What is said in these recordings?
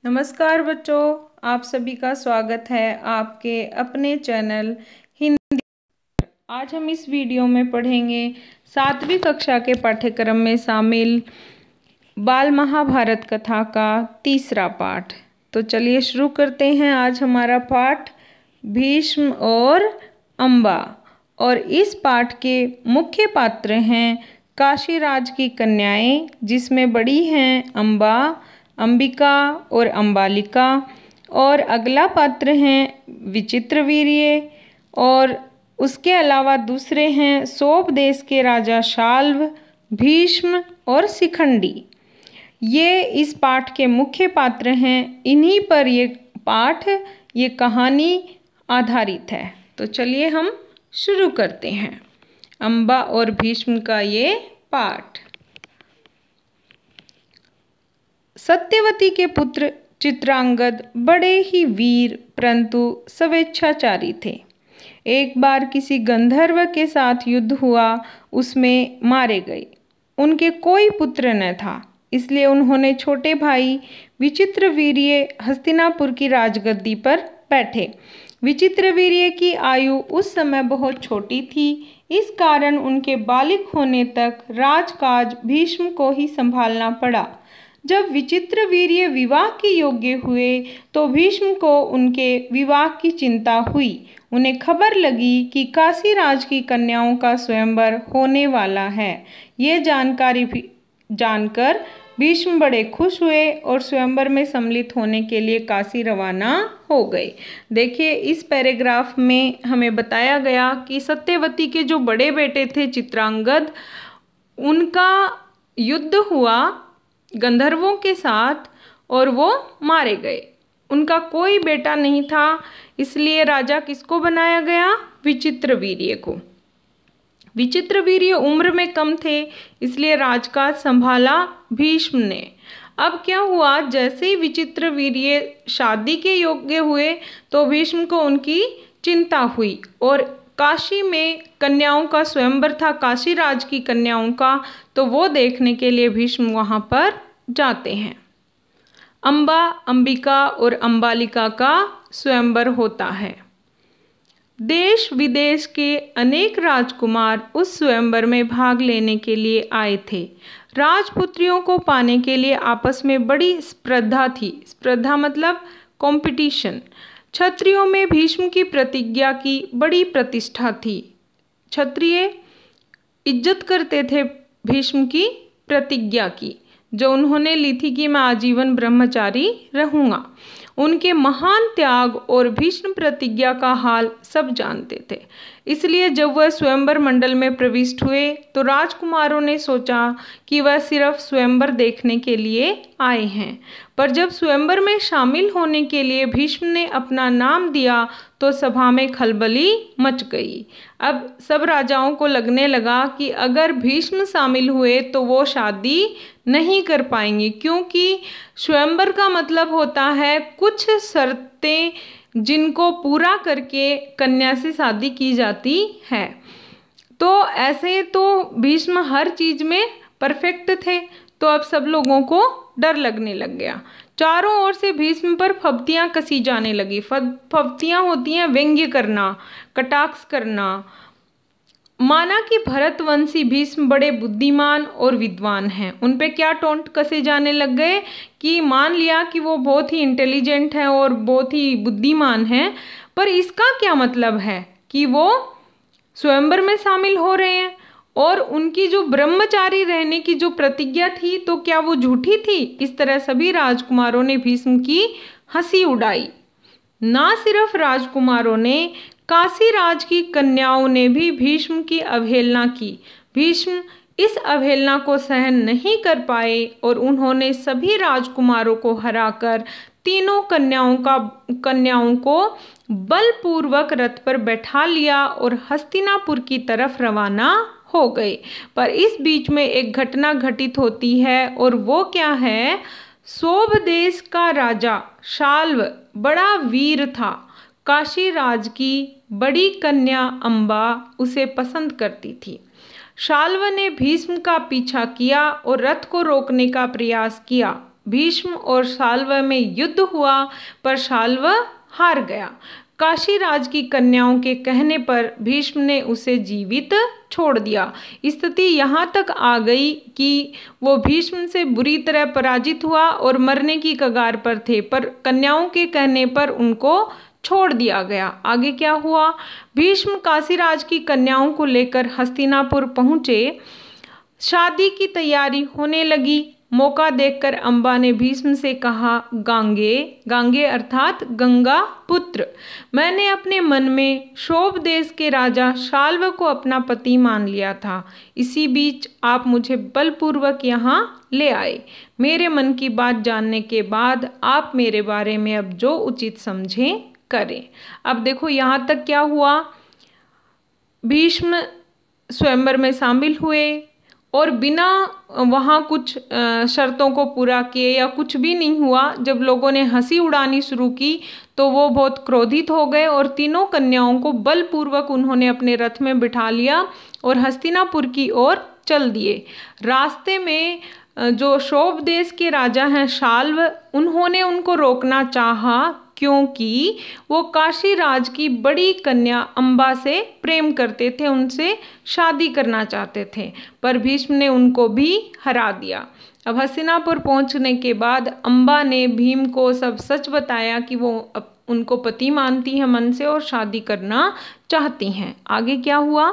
नमस्कार बच्चों, आप सभी का स्वागत है आपके अपने चैनल हिंदी। आज हम इस वीडियो में पढ़ेंगे 7वीं कक्षा के पाठ्यक्रम में शामिल बाल महाभारत कथा का तीसरा पाठ। तो चलिए शुरू करते हैं। आज हमारा पाठ भीष्म और अम्बा, और इस पाठ के मुख्य पात्र हैं काशीराज की कन्याएं, जिसमें बड़ी हैं अम्बा, अंबिका और अंबालिका, और अगला पात्र हैं विचित्रवीर्य, और उसके अलावा दूसरे हैं सोप देश के राजा शाल्व, भीष्म और शिखंडी। ये इस पाठ के मुख्य पात्र हैं। इन्हीं पर ये कहानी आधारित है। तो चलिए हम शुरू करते हैं अम्बा और भीष्म का ये पाठ। सत्यवती के पुत्र चित्रांगद बड़े ही वीर परंतु स्वेच्छाचारी थे। एक बार किसी गंधर्व के साथ युद्ध हुआ, उसमें मारे गए। उनके कोई पुत्र न था, इसलिए उन्होंने छोटे भाई विचित्रवीर्य हस्तिनापुर की राजगद्दी पर बैठे। विचित्रवीर्य की आयु उस समय बहुत छोटी थी, इस कारण उनके बालिक होने तक राजकाज भीष्म को ही संभालना पड़ा। जब विचित्रवीर्य विवाह के योग्य हुए तो भीष्म को उनके विवाह की चिंता हुई। उन्हें खबर लगी कि काशीराज की कन्याओं का स्वयंवर होने वाला है। ये जानकारी जानकर भीष्म बड़े खुश हुए और स्वयंवर में सम्मिलित होने के लिए काशी रवाना हो गए। देखिए, इस पैराग्राफ में हमें बताया गया कि सत्यवती के जो बड़े बेटे थे चित्रांगद, उनका युद्ध हुआ गंधर्वों के साथ और वो मारे गए। उनका कोई बेटा नहीं था, इसलिए राजा किसको बनाया गया? विचित्रवीर्य को। विचित्रवीर्य उम्र में कम थे, इसलिए राजकाज संभाला भीष्म ने। अब क्या हुआ, जैसे ही विचित्रवीर्य शादी के योग्य हुए तो भीष्म को उनकी चिंता हुई और काशी में कन्याओं का स्वयंवर था, काशीराज की कन्याओं का, तो वो देखने के लिए भीष्म वहाँ पर जाते हैं। अम्बा, अंबिका और अंबालिका का स्वयंवर होता है। देश विदेश के अनेक राजकुमार उस स्वयंवर में भाग लेने के लिए आए थे। राजपुत्रियों को पाने के लिए आपस में बड़ी स्पर्धा थी। स्पर्धा मतलब कंपटीशन। क्षत्रियों में भीष्म की प्रतिज्ञा की बड़ी प्रतिष्ठा थी। क्षत्रिय इज्जत करते थे भीष्म की प्रतिज्ञा की, जो उन्होंने ली थी कि मैं आजीवन ब्रह्मचारी रहूँगा। उनके महान त्याग और भीष्म प्रतिज्ञा का हाल सब जानते थे। इसलिए जब वह स्वयंवर मंडल में प्रविष्ट हुए तो राजकुमारों ने सोचा कि वह सिर्फ स्वयंवर देखने के लिए आए हैं। पर जब स्वयंवर में शामिल होने के लिए भीष्म ने अपना नाम दिया तो सभा में खलबली मच गई। अब सब राजाओं को लगने लगा कि अगर भीष्म शामिल हुए तो वो शादी नहीं कर पाएंगे, क्योंकि स्वयंवर का मतलब होता है कुछ शर्तें जिनको पूरा करके कन्या से शादी की जाती है। तो ऐसे तो भीष्म हर चीज में परफेक्ट थे, तो अब सब लोगों को डर लगने लग गया। चारों ओर से भीष्म पर फब्तियां कसी जाने लगी। फब्तियां होती हैं व्यंग्य करना, कटाक्ष करना। माना कि भरतवंशी भीष्म बड़े बुद्धिमान और विद्वान हैं। उन पे क्या टोंट कसे जाने लग गए कि मान लिया कि वो बहुत ही इंटेलिजेंट है और बहुत ही बुद्धिमान है, पर इसका क्या मतलब है कि वो स्वयंवर में शामिल हो रहे हैं, और उनकी जो ब्रह्मचारी रहने की जो प्रतिज्ञा थी तो क्या वो झूठी थी? इस तरह सभी राजकुमारों ने भीष्म की हंसी उड़ाई। ना सिर्फ राजकुमारों ने, काशीराज की कन्याओं ने भी भीष्म की अवहेलना की। भीष्म इस अवहेलना को सहन नहीं कर पाए और उन्होंने सभी राजकुमारों को हराकर तीनों कन्याओं को बलपूर्वक रथ पर बैठा लिया और हस्तिनापुर की तरफ रवाना हो गए। पर इस बीच में एक घटना घटित होती है, और वो क्या है? सोभ देश का राजा शाल्व बड़ा वीर था। काशीराज की बड़ी कन्या अम्बा उसे पसंद करती थी। शाल्व ने भीष्म का पीछा किया और रथ को रोकने का प्रयास किया। भीष्म और शाल्व में युद्ध हुआ, पर शाल्व हार गया। काशीराज की कन्याओं के कहने पर भीष्म ने उसे जीवित छोड़ दिया। स्थिति यहाँ तक आ गई कि वो भीष्म से बुरी तरह पराजित हुआ और मरने की कगार पर थे, पर कन्याओं के कहने पर उनको छोड़ दिया गया। आगे क्या हुआ? भीष्म काशीराज की कन्याओं को लेकर हस्तिनापुर पहुँचे। शादी की तैयारी होने लगी। मौका देखकर अम्बा ने भीष्म से कहा, गांगे, गांगे अर्थात गंगा पुत्र, मैंने अपने मन में शोभ देश के राजा शाल्व को अपना पति मान लिया था। इसी बीच आप मुझे बलपूर्वक यहाँ ले आए। मेरे मन की बात जानने के बाद आप मेरे बारे में अब जो उचित समझें करें। अब देखो यहाँ तक क्या हुआ, भीष्म स्वयंवर में शामिल हुए और बिना वहाँ कुछ शर्तों को पूरा किए या कुछ भी नहीं हुआ। जब लोगों ने हंसी उड़ानी शुरू की तो वो बहुत क्रोधित हो गए और तीनों कन्याओं को बलपूर्वक उन्होंने अपने रथ में बिठा लिया और हस्तिनापुर की ओर चल दिए। रास्ते में जो शोभ देश के राजा हैं शाल्व, उन्होंने उनको रोकना चाहा क्योंकि वो काशीराज की बड़ी कन्या अम्बा से प्रेम करते थे, उनसे शादी करना चाहते थे, पर भीष्म ने उनको भी हरा दिया। अब हस्तिनापुर पहुंचने के बाद अम्बा ने भीम को सब सच बताया कि वो उनको पति मानती हैं मन से और शादी करना चाहती हैं। आगे क्या हुआ?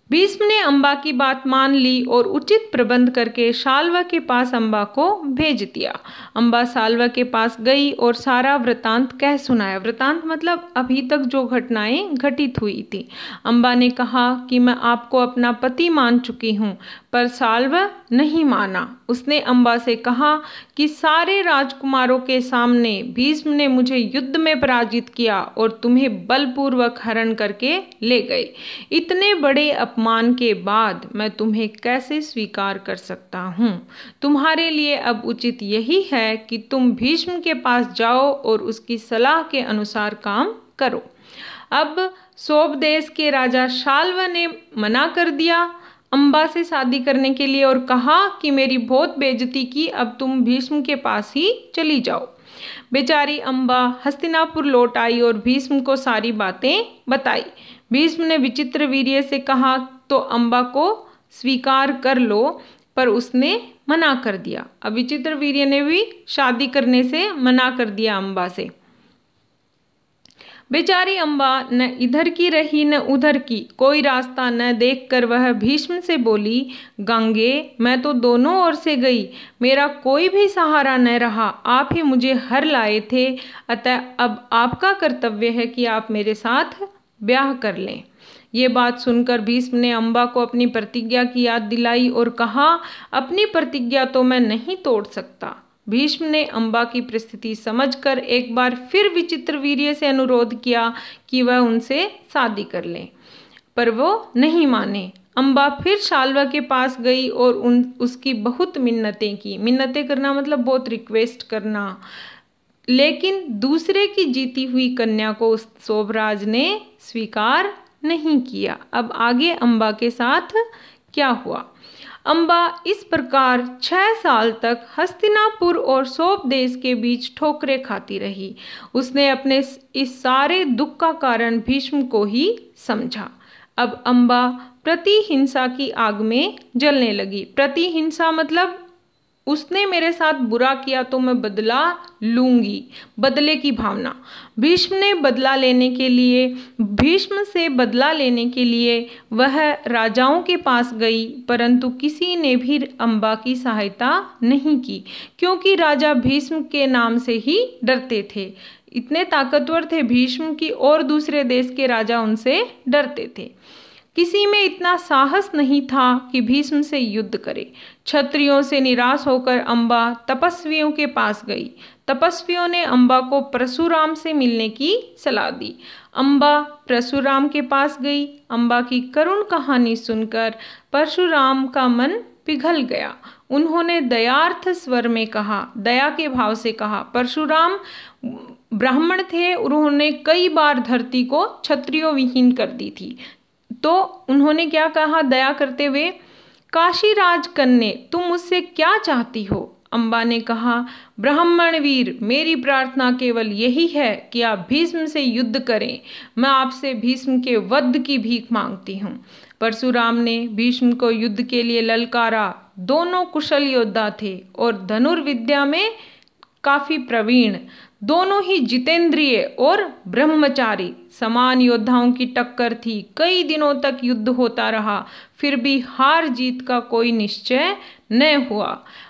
भीष्म ने अम्बा की बात मान ली और उचित प्रबंध करके शाल्व के पास अम्बा को भेज दिया। अम्बा शाल्व के पास गई और सारा वृतांत कह सुनाया। वृतांत मतलब अभी तक जो घटनाएं घटित हुई थी। अम्बा ने कहा कि मैं आपको अपना पति मान चुकी हूँ, पर शाल्व नहीं माना। उसने अम्बा से कहा कि सारे राजकुमारों के सामने भीष्म ने मुझे युद्ध में पराजित किया और तुम्हें बलपूर्वक हरण करके ले गए। इतने बड़े अपमान के बाद मैं तुम्हें कैसे स्वीकार कर सकता हूँ? तुम्हारे लिए अब उचित यही है कि तुम भीष्म के पास जाओ और उसकी सलाह के अनुसार काम करो। अब शोभ देश के राजा शाल्व ने मना कर दिया अम्बा से शादी करने के लिए और कहा कि मेरी बहुत बेइज्जती की, अब तुम भीष्म के पास ही चली जाओ। बेचारी अम्बा हस्तिनापुर लौट आई और भीष्म को सारी बातें बताई। भीष्म ने विचित्र वीर्य से कहा तो अम्बा को स्वीकार कर लो, पर उसने मना कर दिया। अब विचित्र वीर्य ने भी शादी करने से मना कर दिया अम्बा से। बेचारी अम्बा न इधर की रही न उधर की, कोई रास्ता न देखकर वह भीष्म से बोली, गंगे, मैं तो दोनों ओर से गई, मेरा कोई भी सहारा न रहा, आप ही मुझे हर लाए थे, अतः अब आपका कर्तव्य है कि आप मेरे साथ ब्याह कर लें। ये बात सुनकर भीष्म ने अम्बा को अपनी प्रतिज्ञा की याद दिलाई और कहा, अपनी प्रतिज्ञा तो मैं नहीं तोड़ सकता। भीष्म ने अम्बा की परिस्थिति समझकर एक बार फिर विचित्र वीर्य से अनुरोध किया कि वह उनसे शादी कर ले, पर वो नहीं माने। अम्बा फिर शाल्व के पास गई और उसकी बहुत मिन्नतें की। मिन्नतें करना मतलब बहुत रिक्वेस्ट करना, लेकिन दूसरे की जीती हुई कन्या को शोभराज ने स्वीकार नहीं किया। अब आगे अम्बा के साथ क्या हुआ? अम्बा इस प्रकार 6 साल तक हस्तिनापुर और शोभ देश के बीच ठोकरें खाती रही। उसने अपने इस सारे दुख का कारण भीष्म को ही समझा। अब अम्बा प्रतिहिंसा की आग में जलने लगी। प्रतिहिंसा मतलब उसने मेरे साथ बुरा किया तो मैं बदला लूंगी, बदले की भावना। भीष्म से बदला लेने के लिए वह राजाओं के पास गई, परंतु किसी ने भी अम्बा की सहायता नहीं की, क्योंकि राजा भीष्म के नाम से ही डरते थे। इतने ताकतवर थे भीष्म की और दूसरे देश के राजा उनसे डरते थे। किसी में इतना साहस नहीं था कि भीष्म से युद्ध करे। क्षत्रियों से निराश होकर अम्बा तपस्वियों के पास गई। तपस्वियों ने अम्बा को परशुराम से मिलने की सलाह दी। अम्बा परशुराम के पास गई। अम्बा की करुण कहानी सुनकर परशुराम का मन पिघल गया। उन्होंने दयार्थ स्वर में कहा, दया के भाव से कहा। परशुराम ब्राह्मण थे, उन्होंने कई बार धरती को क्षत्रियों विहीन कर दी थी। तो उन्होंने क्या कहा दया करते हुए काशीराज कन्ये, तुम मुझसे क्या चाहती हो? अम्बा ने कहा, ब्राह्मण वीर, मेरी प्रार्थना केवल यही है कि आप भीष्म से युद्ध करें। मैं आपसे भीष्म के वध की भीख मांगती हूँ। परशुराम ने भीष्म को युद्ध के लिए ललकारा। दोनों कुशल योद्धा थे और धनुर्विद्या में काफी प्रवीण। दोनों ही जितेंद्रिय और ब्रह्मचारी। समान योद्धाओं की टक्कर थी। कई दिनों तक युद्ध होता रहा, फिर भी हार जीत का कोई निश्चय न हुआ।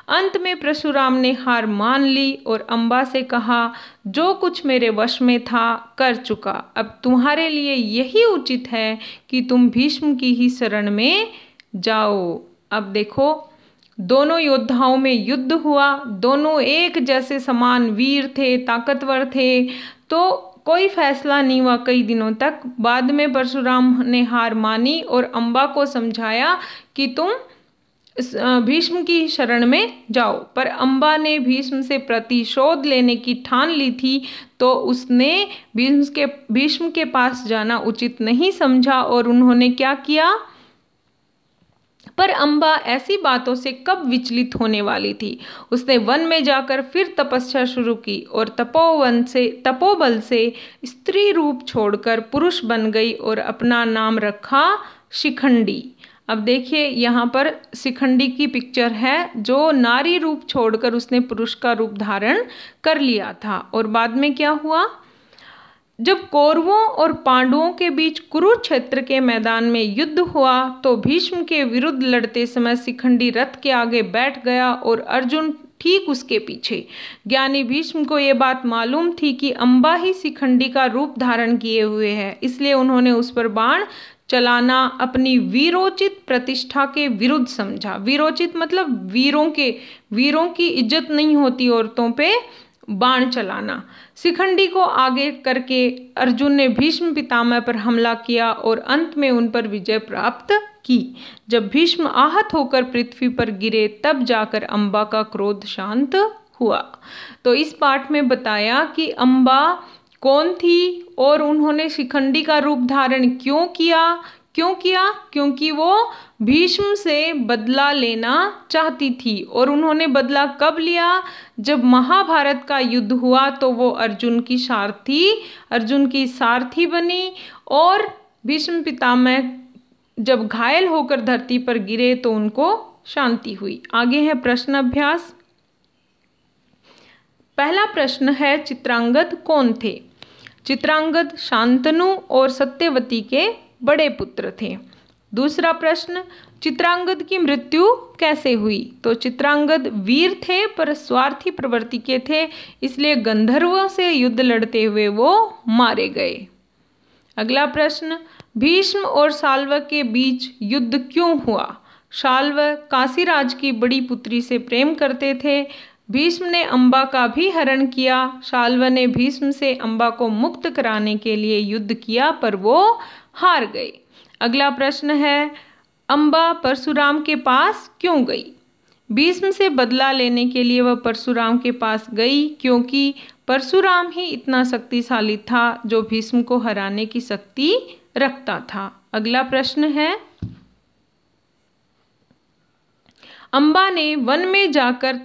अंत में परशुराम ने हार मान ली और अम्बा से कहा, जो कुछ मेरे वश में था कर चुका। अब तुम्हारे लिए यही उचित है कि तुम भीष्म की ही शरण में जाओ। अब देखो, दोनों योद्धाओं में युद्ध हुआ। दोनों एक जैसे समान वीर थे, ताकतवर थे, तो कोई फैसला नहीं हुआ कई दिनों तक। बाद में परशुराम ने हार मानी और अम्बा को समझाया कि तुम भीष्म की शरण में जाओ। पर अम्बा ने भीष्म से प्रतिशोध लेने की ठान ली थी, तो उसने भीष्म के पास जाना उचित नहीं समझा और उन्होंने क्या किया। पर अम्बा ऐसी बातों से कब विचलित होने वाली थी। उसने वन में जाकर फिर तपस्या शुरू की और तपोबल से स्त्री रूप छोड़कर पुरुष बन गई और अपना नाम रखा शिखंडी। अब देखिए, यहाँ पर शिखंडी की पिक्चर है, जो नारी रूप छोड़कर उसने पुरुष का रूप धारण कर लिया था। और बाद में क्या हुआ, जब कौरवों और पांडवों के बीच कुरुक्षेत्र के मैदान में युद्ध हुआ, तो भीष्म के विरुद्ध लड़ते समय शिखंडी रथ के आगे बैठ गया और अर्जुन ठीक उसके पीछे। ज्ञानी भीष्म को ये बात मालूम थी कि अम्बा ही शिखंडी का रूप धारण किए हुए है, इसलिए उन्होंने उस पर बाण चलाना अपनी वीरोचित प्रतिष्ठा के विरुद्ध समझा। वीरोचित मतलब वीरों की इज्जत नहीं होती औरतों पे बाण चलाना। शिखंडी को आगे करके अर्जुन ने भीष्म पितामह पर हमला किया और अंत में उन पर विजय प्राप्त की। जब भीष्म आहत होकर पृथ्वी पर गिरे, तब जाकर अम्बा का क्रोध शांत हुआ। तो इस पाठ में बताया कि अम्बा कौन थी और उन्होंने शिखंडी का रूप धारण क्यों किया। क्योंकि वो भीष्म से बदला लेना चाहती थी। और उन्होंने बदला कब लिया, जब महाभारत का युद्ध हुआ तो वो अर्जुन की सारथी बनी और भीष्म पितामह जब घायल होकर धरती पर गिरे तो उनको शांति हुई। आगे है प्रश्न अभ्यास। पहला प्रश्न है, चित्रांगद कौन थे? चित्रांगद शांतनु और सत्यवती के बड़े पुत्र थे। दूसरा प्रश्न, चित्रांगद की मृत्यु कैसे हुई? तो चित्रांगद वीर थे पर स्वार्थी प्रवृत्ति के थे, इसलिए गंधर्वों से युद्ध लड़ते हुए वो मारे गए। अगला प्रश्न, भीष्म और शाल्व के बीच युद्ध क्यों हुआ? शाल्व काशीराज की बड़ी पुत्री से प्रेम करते थे। भीष्म ने अम्बा का भी हरण किया। शाल्व ने भीष्म से अम्बा को मुक्त कराने के लिए युद्ध किया, पर वो हार गए। अगला प्रश्न है, अम्बा परशुराम के पास क्यों गई? भीष्म से बदला लेने के लिए वह परशुराम के पास गई, क्योंकि परशुराम ही इतना शक्तिशाली था जो भीष्म को हराने की शक्ति रखता था। अगला प्रश्न है, अम्बा ने वन में जाकर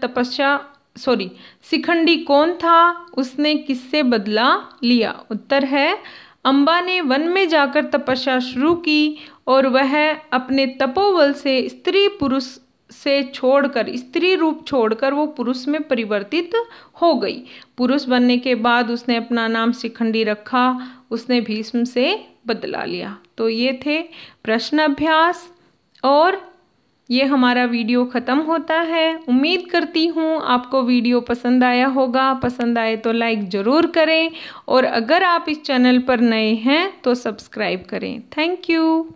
शिखंडी कौन था? उसने किससे बदला लिया? उत्तर है, अम्बा ने वन में जाकर तपस्या शुरू की और वह अपने तपोबल से स्त्री रूप छोड़कर वो पुरुष में परिवर्तित हो गई। पुरुष बनने के बाद उसने अपना नाम शिखंडी रखा। उसने भीष्म से बदला लिया। तो ये थे प्रश्न अभ्यास और ये हमारा वीडियो ख़त्म होता है। उम्मीद करती हूँ आपको वीडियो पसंद आया होगा। पसंद आए तो लाइक ज़रूर करें और अगर आप इस चैनल पर नए हैं तो सब्सक्राइब करें। Thank you.